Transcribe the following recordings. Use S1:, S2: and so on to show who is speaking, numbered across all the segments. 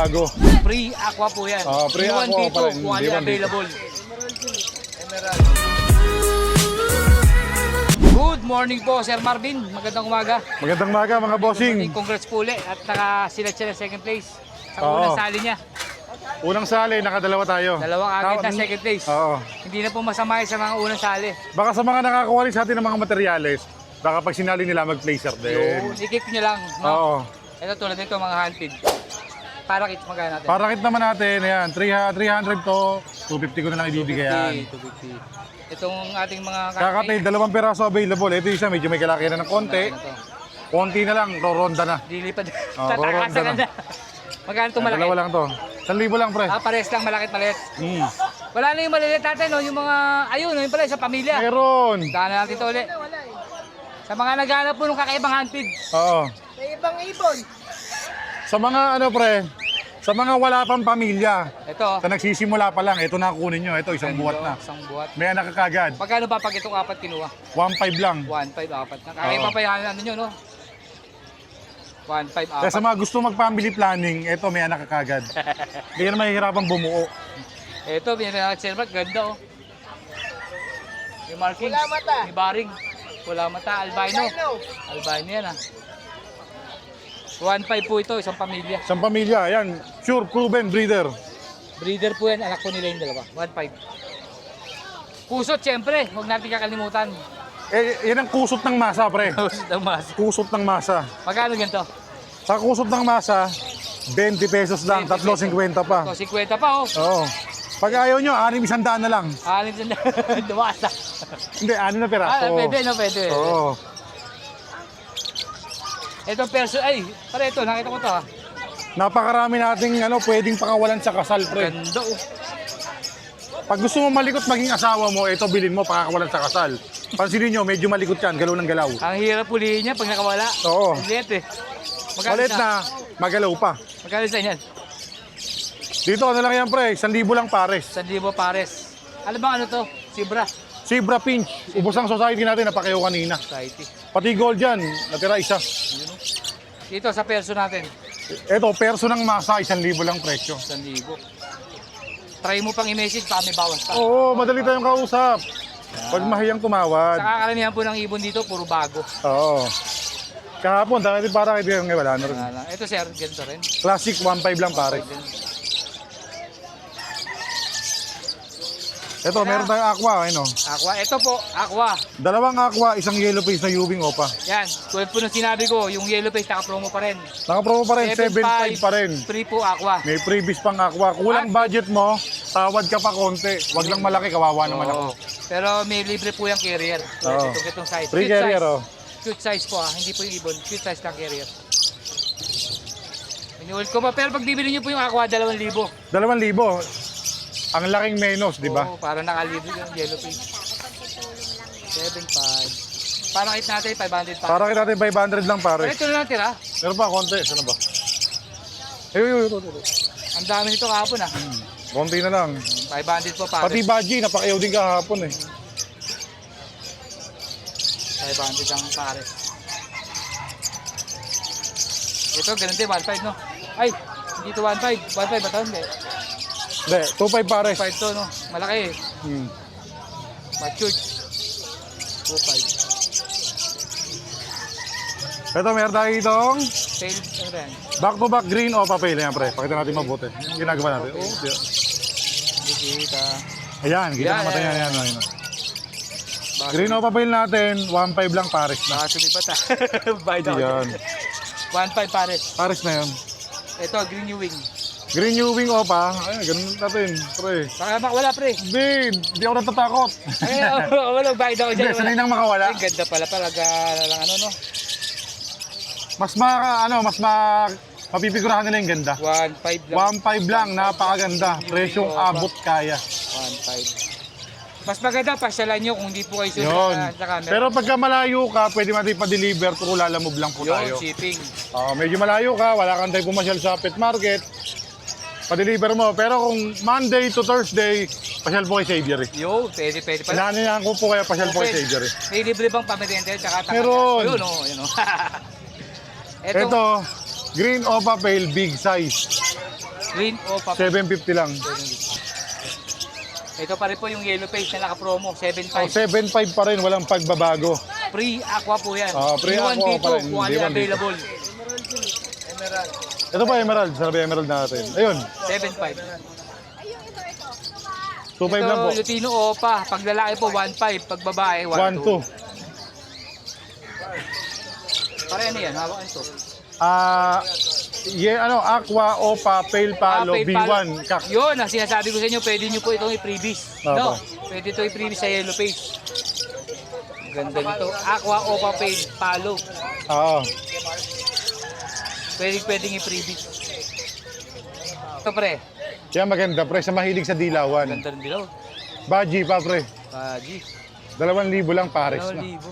S1: bago.
S2: Free aqua po yan.
S1: Free
S2: B1,
S1: aqua
S2: B2,
S1: pa rin.
S2: kung ano
S1: B1,
S2: yung
S1: B2.
S2: available. Emerald. Good morning po, Sir Marvin. Magandang umaga.
S1: Magandang umaga mga bossing.
S2: Congrats po ulit at nakasilad siya ng second place sa
S1: Oo.
S2: unang sali niya.
S1: Unang sali, nakadalawa tayo.
S2: Dalawang agad na second place.
S1: Oo.
S2: Hindi na po masama sa mga unang sali.
S1: Baka sa mga nakakuha sa atin ng mga materyales, baka pag sinali nila mag-placer din.
S2: I-kick nyo lang. No?
S1: Oo.
S2: Ito tulad nito mga handpid. Para kits magkano natin?
S1: Para kit naman natin, ayan, 300 to, 250 ko na lang ibibigay yan.
S2: 250. Itong ating mga
S1: Kakatail, 2 peraso available. Ito isa, medyo may kalaki na ng konti.
S2: Ano to?
S1: Konti na lang, roronda na.
S2: Dilipad.
S1: Oh,
S2: Tatakasan
S1: roronda
S2: ka
S1: na.
S2: na. Magkano itong malaki?
S1: Dalawa lang to. 1,000 lang, pre.
S2: Pares lang, malakit maliit.
S1: Hmm.
S2: Wala na yung maliliit natin, no? Yung mga, ayun, yung pala, sa pamilya.
S1: Meron.
S2: Daan na natin ito ulit. Sa mga naghanap po ng kakaibang handpid.
S1: Oo.
S3: May ibang ibon.
S1: Sa mga ano, pre, sa mga wala pang pamilya,
S2: Ito.
S1: sa nagsisimula pa lang, ito na kunin nyo. Ito, isang buwat na.
S2: Isang buwat.
S1: May anak ka kagad.
S2: Magkano ba pag itong apat kinuha?
S1: 1,500 lang.
S2: 1.5, apat na. Kakaiba pa yan, ano nyo, no? 1.5,
S1: Kaya sa
S2: apat.
S1: mga gusto mag-family planning, ito may anak ka kagad. Hindi ka na mahihirapang bumuo.
S2: Ito, binigyan natin silver, ganda, oh. Yung markings.
S3: Wala mata.
S2: May baring. Wala mata, albino.
S3: Albino.
S2: Albino yan, ah. 1.5 po ito, isang pamilya.
S1: Isang pamilya, yan, sure, proven breeder.
S2: Breeder po yan, anak po nila yung dalawa. 1.5. Kusot, siyempre. Huwag natin kakalimutan.
S1: Yan ang kusot ng masa, pre.
S2: Kusot ng mas.
S1: Kusot ng masa.
S2: Magkano ganito?
S1: Sa kusot ng masa, 20 pesos lang,
S2: 20
S1: 3.50 pa.
S2: So, 50 pa, oh.
S1: Oo. Pag ayaw nyo, 600 na lang.
S2: Anim na dumasa.
S1: Hindi, 6 na peraso.
S2: Pwede, no? Pwede.
S1: Oo.
S2: Ito perso, ay, para ito, nakita ko to, ha.
S1: Napakarami nating pwedeng pakawalan sa kasal, pre.
S2: Ganda, oh.
S1: Pag gusto mo malikot maging asawa mo, ito bilhin mo pakakawalan sa kasal. Pansinin nyo, medyo malikot yan, galaw ng galaw.
S2: Ang hirap pulihin niya pag nakawala.
S1: Oo.
S2: Ang liit, eh. Magkano
S1: Malit
S2: isa?
S1: na, magalaw pa.
S2: Magkano isa yan?
S1: Dito, ano lang yan, pre, 1,000 lang pares.
S2: 1,000 pares. Ano bang ano to? Zebra.
S1: Zebra pinch, ubos ang society natin, napakayo kanina.
S2: Society.
S1: Pati gold yan, natira isa.
S2: Yun, oh. Dito sa perso natin,
S1: Ito, perso ng masa, 1,000 lang presyo.
S2: 1,000. Try mo pang i-message, baka may bawas pa.
S1: Oo, madali tayong kausap. Pag mahiyang tumawad.
S2: Sa kakaramihan po ng ibon dito, puro bago.
S1: Oo. Kahapon, dahil para kayo ngayon, wala na rin.
S2: Ito sir, ganito rin.
S1: Classic, 1,500 lang pare. Ito, meron tayong aqua, ano.
S2: Aqua, ito po, aqua.
S1: Dalawang aqua, isang yellow face na Ewing Opa.
S2: Yan, tulad po ng sinabi ko, yung yellow face naka-promo pa rin.
S1: Nakapromo pa rin, 7,500 pa rin.
S2: Free po aqua.
S1: May freebies pang aqua. Kulang budget mo, tawad ka pa konti. Wag lang malaki, kawawa naman ako.
S2: Oo. Pero may libre po yung carrier.
S1: Oo.
S2: Itong size.
S1: Free
S2: Cute
S1: carrier,
S2: size.
S1: oh.
S2: Cute size po hindi po yung ibon. Cute size ng carrier. Minulit ko pa, pero pag bibili nyo po yung aqua, 2,000.
S1: 2,000. Ang laking menos, di ba?
S2: Oo, para nakalibre yung yellow face. 7.5. Para kit natin, 500 pa.
S1: Para kita natin 500 lang
S2: Pero
S1: pare.
S2: ito na lang tira.
S1: Meron pa konti, saan na ba? Ay.
S2: Ang dami nito kahapon
S1: Konti na lang.
S2: 500 po pare.
S1: Pati Baji, napakayaw din kahapon eh.
S2: 500 ang pare. Ito, ganun din, 1.5 no? Ay, hindi ito 1.5. 1.5 ba ito? Hindi.
S1: Hindi, 2,500 pares.
S2: 5 to no? Malaki eh.
S1: Hmm.
S2: Matured. 2.5.
S1: Ito, meron tayo itong
S2: Tail, ano rin?
S1: back-to-back green o papel. Yan, pre. Pakita natin mabuti. Yung ginagawa natin. Oh, yeah.
S2: Kita.
S1: Ayan, kita
S2: Yan,
S1: naman tayo.
S2: yan.
S1: Ayan. Green o papel natin, 1,500 lang pares na.
S2: Baka sumipat Buy down.
S1: Yan.
S2: 1.5 pares.
S1: Pares na yun.
S2: Ito, green new wing.
S1: Green Ewing Opa. Ayun, ganun natin, pre.
S2: Baka makawala pre.
S1: Hindi ako natatakot.
S2: Ay, wala, buy down
S1: Hindi,
S2: dyan.
S1: sanay nang makawala.
S2: Ay, ganda pala talaga lang ano no.
S1: Mapipigurahan nila yung ganda.
S2: 1.5 lang.
S1: 1,500 lang, napakaganda. Presyong abot kaya.
S2: 1.5. Mas maganda pasyalan nyo kung hindi po kayo sunod
S1: Yun.
S2: sa camera.
S1: Pero pagka malayo ka, pwede natin pa-deliver, pero lalamove lang po tayo.
S2: Shipping.
S1: Medyo malayo ka, wala kang tayo pumasyal sa pet market, pa-deliver mo. Pero kung Monday to Thursday, pasyal po kay Xavier.
S2: Pwede pala.
S1: Inaanihan ko po kaya pasyal po kay Xavier.
S2: May libre bang pameriente tsaka tanghalian?
S1: Meron.
S2: Yun o, yun o.
S1: Ito, green Opa Pale, big size.
S2: Green Opa.
S1: 750 lang.
S2: Ito pa rin po yung yellow face na naka-promo, 7.5.
S1: 7.5 pa rin, walang pagbabago.
S2: Free aqua po yan.
S1: Free
S2: D1,
S1: aqua
S2: D2,
S1: pa rin,
S2: kung ano
S1: D1,
S2: yung available.
S1: Ito pa emerald, sabi emerald natin. Ayun,
S2: 7.5.
S1: 2.5 lang po.
S2: Ito, Lutino Opa. Pag lalaki po, 1.5. Pag babae, 1.2.
S1: 1.2.
S2: Para ano yan, hawakan ito.
S1: Aqua, Opa, Pale Palo,
S2: Pale Palo.
S1: B1, Kak.
S2: Yun, ang sinasabi ko sa inyo, pwede nyo po itong i-freebies. No? Pwede ito i-freebies sa yellow face. Ganda nito. Aqua, Opa, Pale Palo.
S1: Oo.
S2: Pwedeng i-freebies. Ito pre,
S1: Yan maganda, pre, sa mahilig sa dilawan.
S2: ganda rin dilaw.
S1: Baji pa, pre.
S2: Paji.
S1: 2,000 lang, pares na.
S2: 2,000.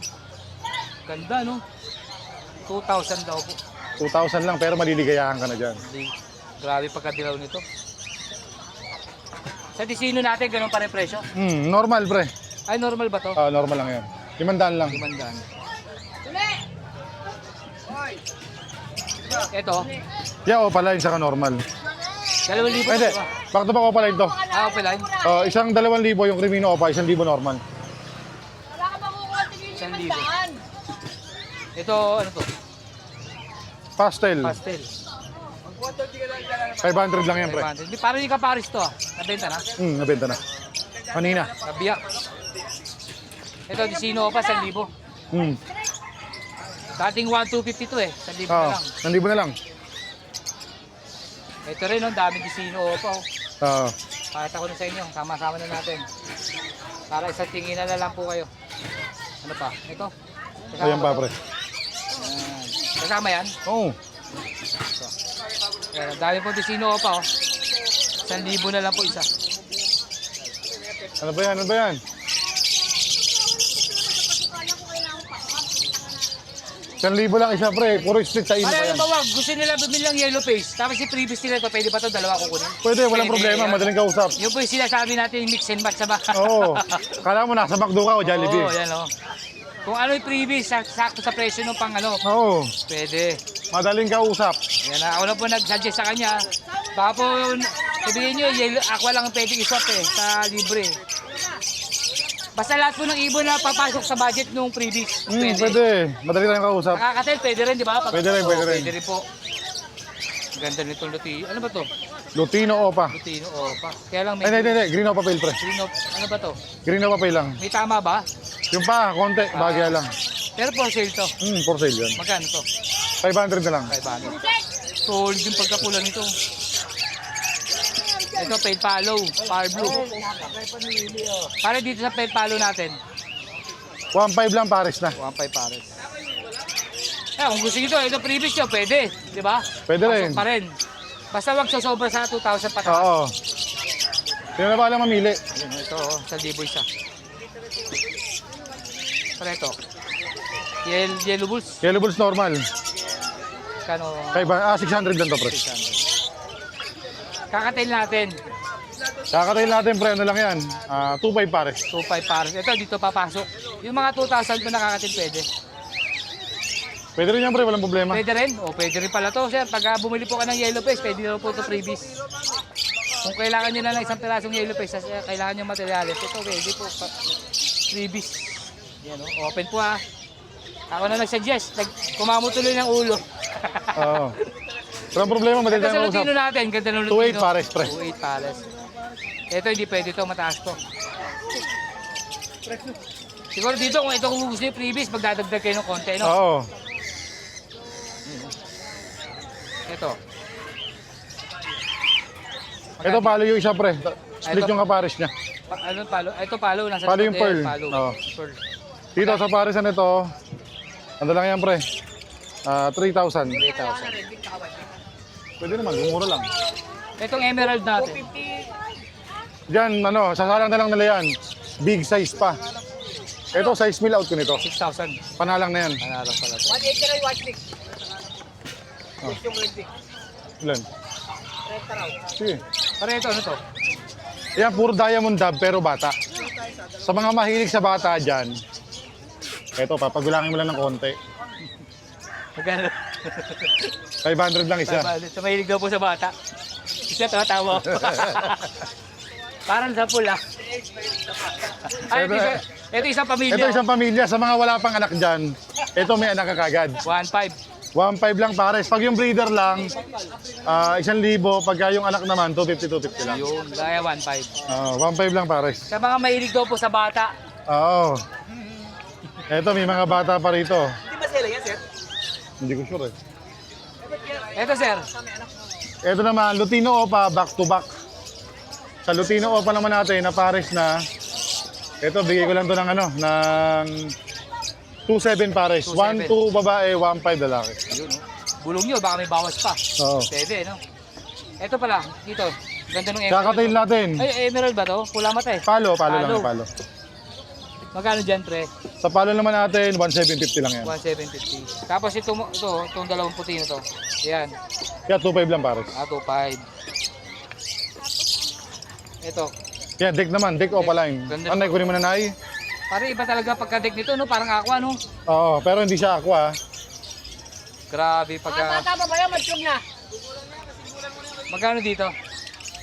S2: Ganda no? 2,000 daw po.
S1: 2,000 lang, pero maliligayahan ka na dyan.
S2: Grabe pagkadilaw nito. Sa Disino natin, ganun pa rin presyo.
S1: Normal, pre.
S2: Ay, normal ba to?
S1: Normal lang yan. 500 lang.
S2: 500. Ito,
S1: Yan, Opa line, saka normal.
S2: 2,000
S1: Hindi,
S2: ba?
S1: back to back Opa line to.
S2: Okay lang.
S1: Isang 2,000 yung Crimino Opa, 1,000 normal.
S3: Wala ka makukuha tingin
S2: 1,000. Ito, ano to?
S1: Pastel.
S2: Pastel.
S1: 500 lang yan, pre.
S2: 500. Di, parang yung kaparis to ah. Nabenta na.
S1: Nabenta na. Kanina.
S2: Nabiyak. Ito, Disino pa, 1,000. Dating 1,250 to eh. 1,000 na lang.
S1: 1,000 na lang.
S2: Ito rin, no, daming Disino pa.
S1: Oo.
S2: Pakita ko na sa inyo. Sama-sama na natin. Para isang tingin na lang po kayo. Ano pa? Ito.
S1: Ayan pa, pre.
S2: Ayan. Kasama yan?
S1: Oo.
S2: Ito. Ayan, dami po Disino pa. 1,000 na lang po isa.
S1: Ano ba yan? Ano ba yan? 1,000 lang isa, pre. Puro street sa inyo pa
S2: Ano
S1: yan.
S2: ba wag? Gusto nila bumili ng yellow face. Tapos si previous nila ito, pwede ba ito? Dalawa kukunin?
S1: Pwede, walang problema. Madaling kausap.
S2: Yung po yung sinasabi natin, mix and match sa baka.
S1: Oo. Kala mo nasa McDo ka o Jollibee.
S2: Oo, yan o. Kung ano yung previous, sakto sa presyo ng pang ano,
S1: Oo.
S2: pwede.
S1: Madaling kausap.
S2: Yan na, ako na po nag-suggest sa kanya. Baka po, sabihin nyo, yellow, aqua lang ang pwedeng iswap eh, sa libre. Basta lahat po ng ibon na papasok sa budget nung previous.
S1: Pwede. Madali lang kausap.
S2: Nakakatel, pwede rin, di ba?
S1: Pwede rin, pwede rin.
S2: Pwede rin po. Ganda nitong luti. Ano ba to?
S1: Lutino Opa.
S2: Lutino, pa. Kaya lang may...
S1: Hindi. Green Opa Pale, pre.
S2: Ano ba to?
S1: Green Opa Pale lang.
S2: May tama ba?
S1: Yung pa, konti. Bagya lang.
S2: Pero for sale to.
S1: For sale yan.
S2: Magkano to?
S1: 500 na lang.
S2: 500. Solid yung pagkapula nito. Ito, Pale Palo, Power Blue. Para dito sa Pale Palo natin,
S1: 1.5 lang, pares na.
S2: 1.5 pares. Kung gusto nyo ito previous nyo, pwede. Di ba?
S1: Pwede rin.
S2: Pasok pa rin. Basta wag sosobra sa 2,000 pataas.
S1: Oo. Sino na ba lang mamili?
S2: Ayun, ito, 1,000 isa. Para ito. Yellow Bulls.
S1: Yellow Bulls normal.
S2: Kano?
S1: 600 lang to, pre.
S2: 600. Kakatail natin.
S1: Kakatayin natin, pre. Ano lang yan? 2.5 pares.
S2: 2.5 pares. Ito, dito papasok. Yung mga 2,000 po nakakatil, pwede.
S1: Pwede rin yan, pre. Walang problema.
S2: Pwede rin. O, pwede rin pala to. Sir, pag bumili po ka ng yellow face, pwede na po ito freebies. Kung kailangan nyo na lang isang pirasong yellow face, kailangan nyo materialis, ito pwede po. Freebies. Yan, o. Open po ha. Ako na nag-suggest. Kumamo tuloy ng ulo.
S1: Oo. Walang problema, madali
S2: Ito
S1: tayo
S2: sa
S1: mausap.
S2: Lutino natin. Ganda ng Lutino.
S1: 2.8 pares, pre.
S2: 2.8 pares. Ito hindi pwede to. Mataas to. Siguro dito kung ito kung gusto yung freebies, magdadagdag kayo ng konti, no?
S1: Oo.
S2: Ito.
S1: Ito palo yung isa, pre. Split
S2: Ito.
S1: yung kapares niya.
S2: Ano palo? Ito palo. Nasa
S1: Palo yung
S2: likod.
S1: pearl.
S2: Palo.
S1: Oo.
S2: Pearl.
S1: Dito sa paresan ito, ano lang yan, pre? 3,000.
S2: 3,000.
S1: Pwede naman, gumura lang.
S2: Itong emerald natin.
S1: Diyan, sasalang na lang nila yan. Big size pa. Ito, size mill out ko nito.
S2: 6,000.
S1: Panalang na yan.
S2: Panalo pala to.
S3: 180 na yung watch mix.
S1: Ilan? Sige.
S2: Pero ito, ano to?
S1: Yan, puro diamond dab, pero bata. Sa mga mahilig sa bata dyan, ito, papagulangin mo lang ng konti.
S2: Magkano?
S1: 500 lang isa.
S2: Sa mahilig daw po sa bata. Siya tatawa. Parang sa pula. Ay, ito isang pamilya.
S1: Ito isang pamilya, sa mga wala pang anak dyan, ito may anak ka kagad.
S2: 1.5.
S1: 1.5 lang pares. Pag yung breeder lang, 1,000. Pagka yung anak naman, 250 lang.
S2: Yun, gaya 1.5.
S1: 1.5 lang pares.
S2: Sa mga mahilig daw po sa bata.
S1: Oo. Ito, may mga bata pa rito.
S4: Hindi ba sila yan, sir?
S1: Hindi ko sure eh.
S2: Ito sir,
S1: Ito naman, Lutino Opa, back to back. Sa Lutino Opa naman natin, na pares na, ito, bigay ko lang to ng ano, ng 2.7 pares.
S2: 2.7.
S1: 1.2 babae, 1.5 lalaki.
S2: yun, no? Bulong nyo, baka may bawas pa.
S1: Oo.
S2: Pwede, no? Ito pala, dito. Ganda ng
S1: Kakatail natin.
S2: Ay, emerald ba to? Pula mata eh.
S1: Palo lang,
S2: Palo.
S1: palo.
S2: Magkano dyan, pre?
S1: Sa palo naman natin, 1.750 lang yan.
S2: 1,750. Tapos itong dalawang puti na to. Yan.
S1: Kaya 2.5 lang pares.
S2: 2.5. Ito.
S1: Yan, deck naman, deck Opa line.
S2: Ganda
S1: Anay, kunin mo na nai.
S2: Pare, iba talaga pagka-deck nito, no? Parang aqua, no?
S1: Oo, pero hindi siya aqua.
S2: Grabe pagka...
S3: Bata pa ba yan? Matyog na.
S2: Magkano dito?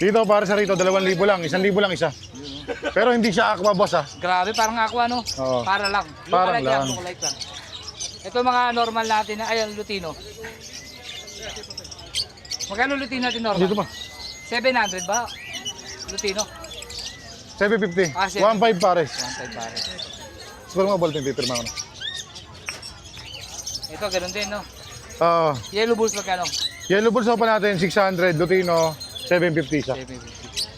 S1: Dito para sa rito, 2,000 lang. 1,000 lang isa. Pero hindi siya aqua, boss ah.
S2: Grabe, parang aqua, no?
S1: Oo.
S2: Para lang.
S1: Parang
S2: Lookalike
S1: lang.
S2: Lookalike lang. Ito mga normal natin na, ayan, Lutino. Magkano Lutino natin normal?
S1: Dito pa.
S2: 700 ba? Lutino?
S1: 750.
S2: Ah,
S1: 1.5 pares.
S2: 1.5 pare.
S1: Siguro mga ball pipirma ko na.
S2: Ito, ganun din, no?
S1: Oo.
S2: Yellow Bulls magkano?
S1: Yellow Bulls pa natin, 600. Lutino, 750 siya.
S2: 750.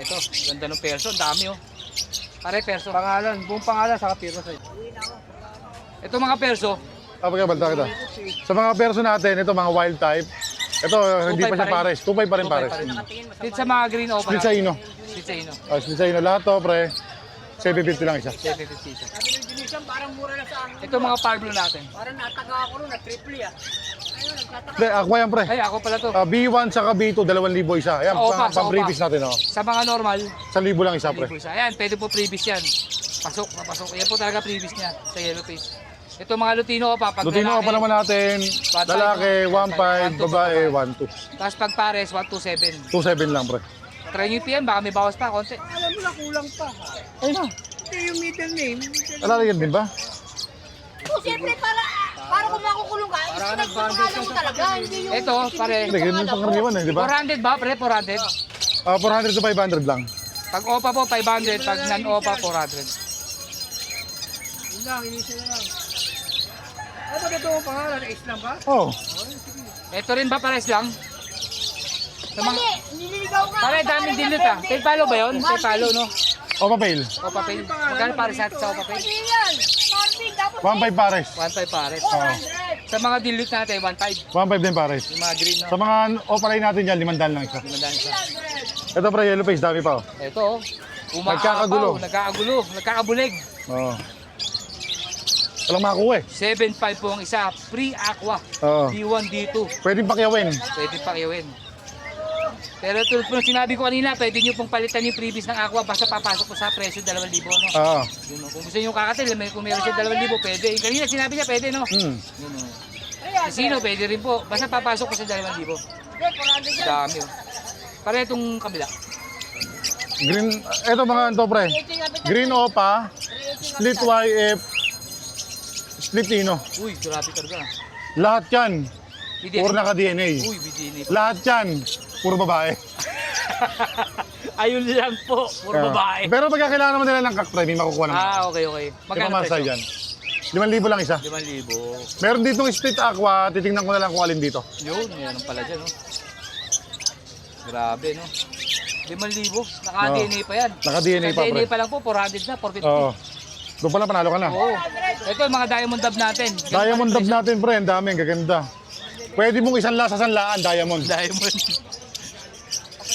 S2: Ito, ganda ng perso. Ang dami, oh. Pare, perso. Pangalan. Buong pangalan, saka perso sa'yo. Ito mga perso.
S1: Pagkabalta kita. Sa mga perso natin, ito mga wild type. Ito, hindi pa
S2: 2.5
S1: siya
S2: pa rin.
S1: pares. 2.5 pa rin pares.
S2: Dito sa mga green opa.
S1: Split sa ino.
S2: Split sa ino.
S1: Split sa ino. Lahat to, pre. 750 lang isa.
S2: 750 siya.
S3: Sabi ng Denisian, parang mura na sa akin.
S2: Ito mga Parblo natin.
S3: Parang nataga ako nun, na-triple ah. Ayun, nagtataka.
S1: Hindi, aqua yan, pre.
S2: Ay, ako pala to.
S1: B1 saka B2, 2,000 isa. Ayan,
S2: Opa, sa
S1: pang-previous
S2: opa.
S1: natin, oh.
S2: Sa mga normal,
S1: 1,000 lang isa, pre.
S2: previous. Ayan, pwede po previous yan. Pasok na pasok. Yan po talaga previous niya sa yellow face. Ito mga Lutino pa. Pag
S1: Lutino
S2: lalaki,
S1: pa naman natin,
S2: 1.5,
S1: lalaki, 1.5,
S2: 1.5,
S1: babae, 1.2.
S2: Tapos pag pares, 127.
S1: 2.7 lang, pre.
S2: Try nyo PM, baka may bawas pa, konti.
S3: Alam mo na, kulang pa.
S1: Ayun na.
S3: Ito yung middle name.
S1: Alalagyan din ba?
S3: Oh, siyempre, para kung makukulong ka, isipin ko pangalan mo talaga. Hindi yung...
S2: Ito, pare.
S1: Hindi, ganun yung pangkaraniwan eh, di ba?
S2: 400 ba, pre? 400?
S1: 400 to 500 lang.
S2: Pag OPA po, 500. Pag non-OPA, 400.
S3: Yun lang, inisa na lang. Ano ba ito ang pangalan? Ace lang ba?
S1: Oh,
S2: Ito rin ba, pares lang? Sa mga...
S3: Nililigaw ka.
S2: Pare, daming dilute ah. Pay palo ba yun? Pay palo, no?
S1: Opa Pail.
S2: OPA pay. Magkano pares natin sa OPA pay?
S3: Kasi yan. Marvin, dapat
S1: 1.5 pares.
S2: 1.5 pares.
S3: 400.
S2: Sa mga dilute natin, 1.5.
S1: 1.5 din pares.
S2: Yung mga green,
S1: Sa
S2: no?
S1: mga opa line natin dyan, 500 lang isa.
S2: 500 isa.
S1: Ito pre, yellow face, dami pa oh.
S2: Ito, oh.
S1: Nagkakagulo.
S2: Nagkakagulo. Nagkakabulig.
S1: Oo. Walang makuha eh.
S2: 7.5 po ang isa. Free aqua.
S1: Oo.
S2: D1, D2.
S1: Pwedeng pakyawin.
S2: Pwede pakiwin. Pero tulad po ng sinabi ko kanina, pwede nyo pong palitan yung previous ng aqua basta papasok po sa presyo 2,000, no?
S1: Oo.
S2: Yun, no? Kung gusto nyo kakatil, kung meron siya 2,000, pwede. Yung kanina sinabi niya, pwede, no?
S1: Hmm.
S2: Yun, no? Casino, pwede rin po. Basta papasok po sa 2,000.
S3: Hindi, 400 yan.
S2: Dami, oh. Para itong kabila.
S1: Green, eto mga ito pre. Green Opa, Split YF, Split Ino.
S2: Uy, grabe talaga.
S1: Lahat yan,
S2: BDNA.
S1: puro naka-DNA.
S2: Uy, BDNA.
S1: Lahat yan, puro babae.
S2: Ayun lang po, puro babae.
S1: Pero pagka kailangan naman nila ng kakpre, may makukuha naman.
S2: Okay, okay. Magkano
S1: Ipamasay
S2: presyo?
S1: yan. 5,000 lang isa.
S2: 5,000.
S1: Meron ditong Split Aqua, titingnan ko na lang kung alin dito.
S2: Yun, meron pala dyan, no? Grabe, no? 5,000. Naka-DNA pa yan.
S1: Naka-DNA pa,
S2: Sa DNA
S1: pre.
S2: pa lang po, 400 na, 450.
S1: Oo. Doon pala, panalo ka na.
S2: Oo. Ito yung mga diamond dub natin.
S1: Diamond dub natin, pre. Ang dami, ang gaganda. Pwede mong isang lasa sanlaan, diamond.
S2: Diamond.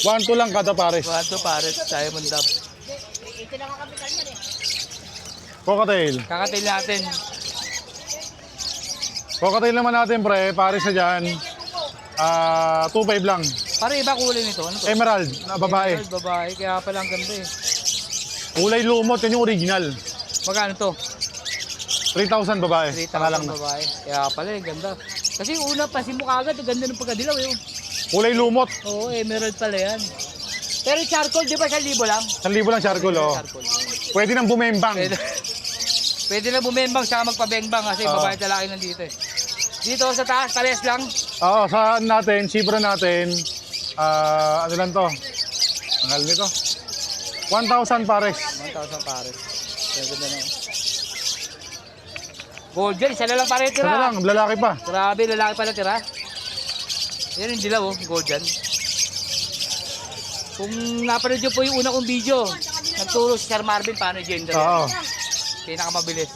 S1: 1-2 lang kada pares.
S2: 1 pares, diamond dub.
S3: Ito lang ang kapital niyan eh.
S1: Cocktail.
S2: Kakatil natin.
S1: Cocktail naman natin, pre. Pares na dyan. 2.5 lang.
S2: Pare iba kulay nito. Ano to?
S1: Emerald, na babae.
S2: Emerald, babae. Kaya pala ang ganda eh.
S1: Kulay lumot, yun yung original.
S2: Magkano to?
S1: 3,000 babae.
S2: 3,000
S1: Pangalang na.
S2: babae. Kaya pala, ganda. Kasi una pa, si mukha agad, ganda ng pagkadilaw yun.
S1: Kulay lumot.
S2: Oo, emerald pala yan. Pero charcoal, di ba 1,000 lang?
S1: 1,000 lang charcoal, oh.
S2: Charcoal.
S1: Pwede nang bumembang.
S2: Pwede, pwede na bumembang, saka magpabengbang kasi
S1: Oo.
S2: babae at lalaki nandito eh. Dito sa taas, pares lang.
S1: Oo, sa natin, sibra natin, ano lang to? Ang hal nito. 1,000 pares.
S2: 1,000 pares. Kaya ganda na. Golden, isa na lang pare tira.
S1: Sana lang, lalaki pa.
S2: Grabe, lalaki pala tira. Yan yung dilaw, oh, golden. Kung napanood nyo po yung una kong video, nagturo si Sir Marvin paano gender.
S1: Oo.
S2: Pinakamabilis.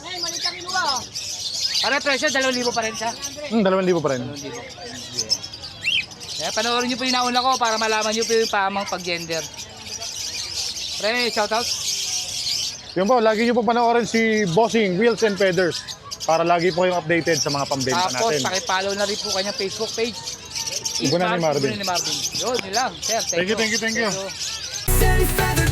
S2: Para presyo, 2,000 pa rin siya.
S1: 2,000 pa rin.
S2: 2,000. Kaya panoorin nyo po yung nauna ko para malaman nyo po yung pamang pag-gender. Pre, shoutout.
S1: Yun po, lagi nyo po panoorin si Bossing Wheels and Feathers para lagi po kayong updated sa mga pambenta
S2: Tapos,
S1: natin.
S2: pakipollow na rin po kanyang Facebook page.
S1: Ibunan ni Marvin.
S2: Ibunan ni Marvin. Yun, yun lang. Sir,
S1: Thank you.
S2: you.